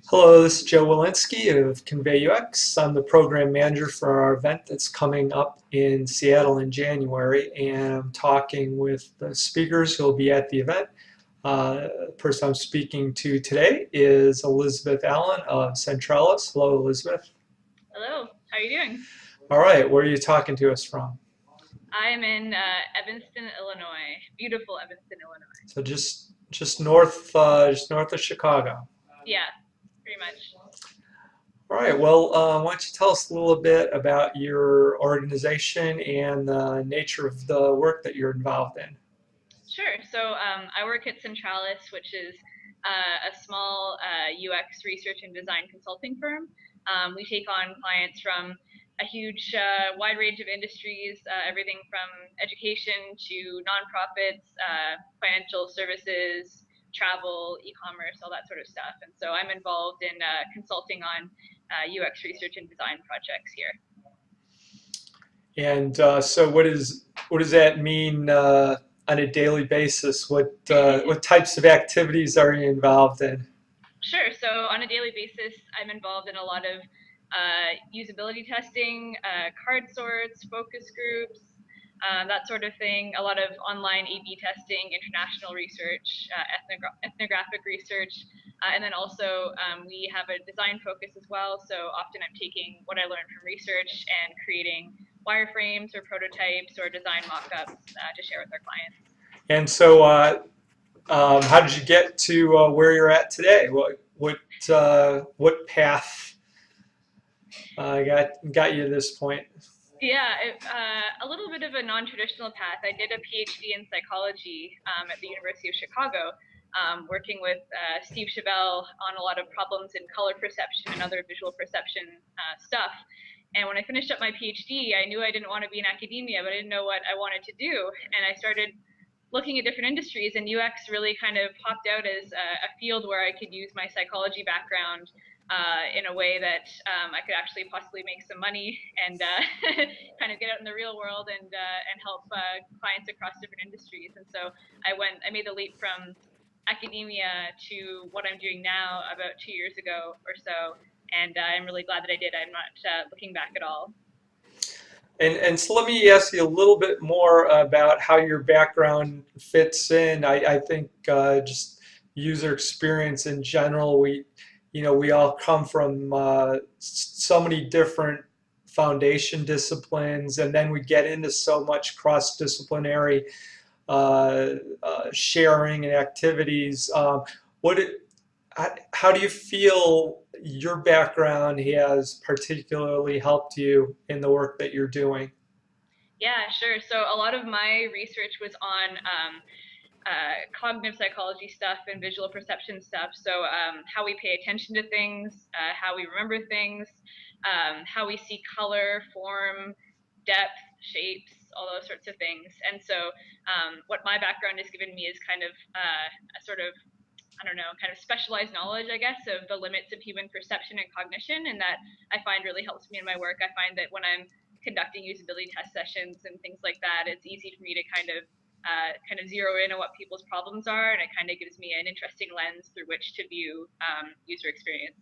Hello, this is Joe Walensky of ConveyUX. I'm the program manager for our event that's coming up in Seattle in January, and I'm talking with the speakers who will be at the event. The person I'm speaking to today is Elizabeth Allen of Centralis. Hello, Elizabeth. Hello, how are you doing? All right, where are you talking to us from? I'm in Evanston, Illinois. Beautiful Evanston, Illinois. So just north of Chicago. Yeah, pretty much. All right, well, why don't you tell us a little bit about your organization and the nature of the work that you're involved in? Sure. So I work at Centralis, which is a small UX research and design consulting firm. We take on clients from a huge, wide range of industries, everything from education to nonprofits, financial services, travel, e-commerce, all that sort of stuff. And so I'm involved in consulting on UX research and design projects here. And so, what does that mean on a daily basis? What types of activities are you involved in? Sure. So on a daily basis, I'm involved in a lot of usability testing, card sorts, focus groups, that sort of thing. A lot of online A/B testing, international research, ethnographic research, and then also we have a design focus as well. So often I'm taking what I learned from research and creating wireframes or prototypes or design mock-ups to share with our clients. And so, how did you get to where you're at today? What path got you to this point? Yeah, a little bit of a non-traditional path. I did a PhD in psychology at the University of Chicago, working with Steve Chabelle on a lot of problems in color perception and other visual perception stuff. And when I finished up my PhD, I knew I didn't want to be in academia, but I didn't know what I wanted to do. And I started looking at different industries, and UX really kind of popped out as a field where I could use my psychology background in a way that I could actually possibly make some money and kind of get out in the real world and help clients across different industries. And so I made the leap from academia to what I'm doing now about 2 years ago or so. And I'm really glad that I did. I'm not looking back at all. And so let me ask you a little bit more about how your background fits in. I think just user experience in general, we all come from so many different foundation disciplines, and then we get into so much cross-disciplinary sharing and activities. What how do you feel your background has particularly helped you in the work that you're doing? Yeah, sure. So a lot of my research was on cognitive psychology stuff and visual perception stuff. So how we pay attention to things, how we remember things, how we see color, form, depth, shapes, all those sorts of things. And so what my background has given me is kind of a sort of I don't know, kind of specialized knowledge, I guess, of the limits of human perception and cognition, and that I find really helps me in my work. I find that when I'm conducting usability test sessions and things like that, it's easy for me to kind of zero in on what people's problems are, and it kind of gives me an interesting lens through which to view user experience.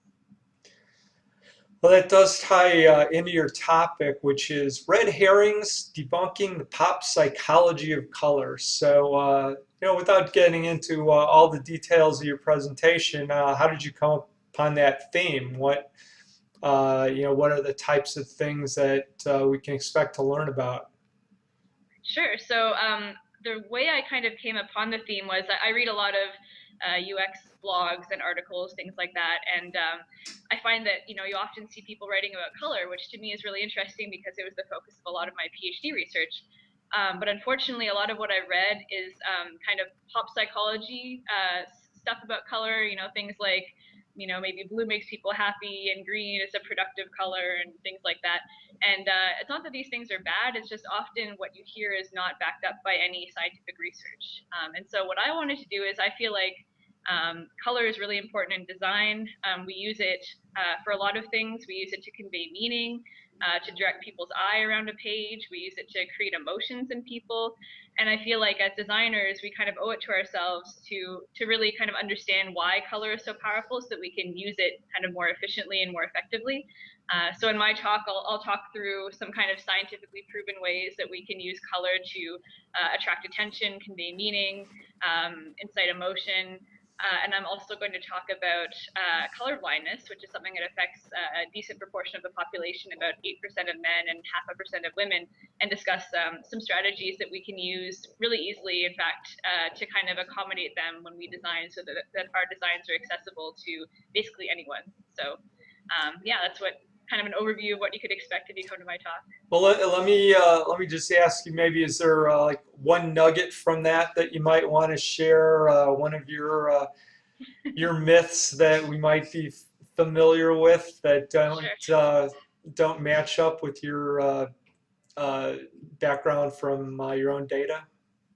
Well, that does tie into your topic, which is red herrings debunking the pop psychology of color. So, without getting into all the details of your presentation, how did you come upon that theme? What are the types of things that we can expect to learn about? Sure. So the way I kind of came upon the theme was I read a lot of UX blogs and articles, things like that, and I find that you often see people writing about color, which to me is really interesting because it was the focus of a lot of my PhD research. But unfortunately, a lot of what I read is kind of pop psychology stuff about color. Things like maybe blue makes people happy and green is a productive color and things like that. And it's not that these things are bad, it's just often what you hear is not backed up by any scientific research. And so, what I wanted to do is, I feel like color is really important in design. We use it for a lot of things. We use it to convey meaning. to direct people's eye around a page. We use it to create emotions in people. And I feel like as designers, we kind of owe it to ourselves to really kind of understand why color is so powerful so that we can use it kind of more efficiently and more effectively. So in my talk, I'll talk through some kind of scientifically proven ways that we can use color to attract attention, convey meaning, incite emotion. And I'm also going to talk about color blindness, which is something that affects a decent proportion of the population, about 8% of men and 0.5% of women, and discuss some strategies that we can use really easily, in fact, to kind of accommodate them when we design so that our designs are accessible to basically anyone. So yeah, that's what kind of an overview of what you could expect if you come to my talk. Well, let me just ask you, maybe is there like one nugget from that that you might want to share? One of your myths that we might be familiar with that Sure. don't match up with your uh, background from your own data?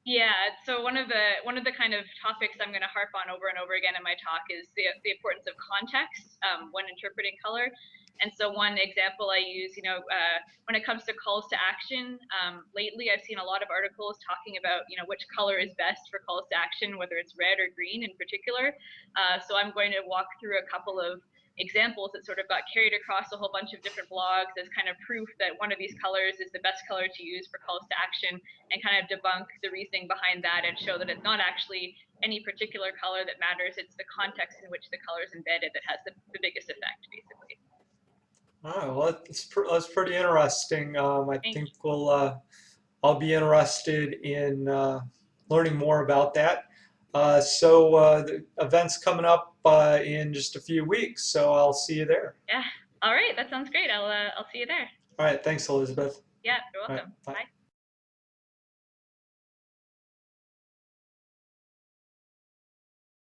Yeah, so one of the kind of topics I'm going to harp on over and over again in my talk is the importance of context when interpreting color. And so one example I use, when it comes to calls to action, lately I've seen a lot of articles talking about, which color is best for calls to action, whether it's red or green in particular. So I'm going to walk through a couple of examples that sort of got carried across a whole bunch of different blogs as kind of proof that one of these colors is the best color to use for calls to action, and kind of debunk the reasoning behind that and show that it's not actually any particular color that matters. It's the context in which the color is embedded that has the biggest effect, basically. Oh, well, that's pretty interesting. I Thank think you. I'll be interested in learning more about that. So the event's coming up in just a few weeks, so I'll see you there. Yeah. All right. That sounds great. I'll see you there. All right, thanks, Elizabeth. Yeah. You're All right, welcome. bye. Bye.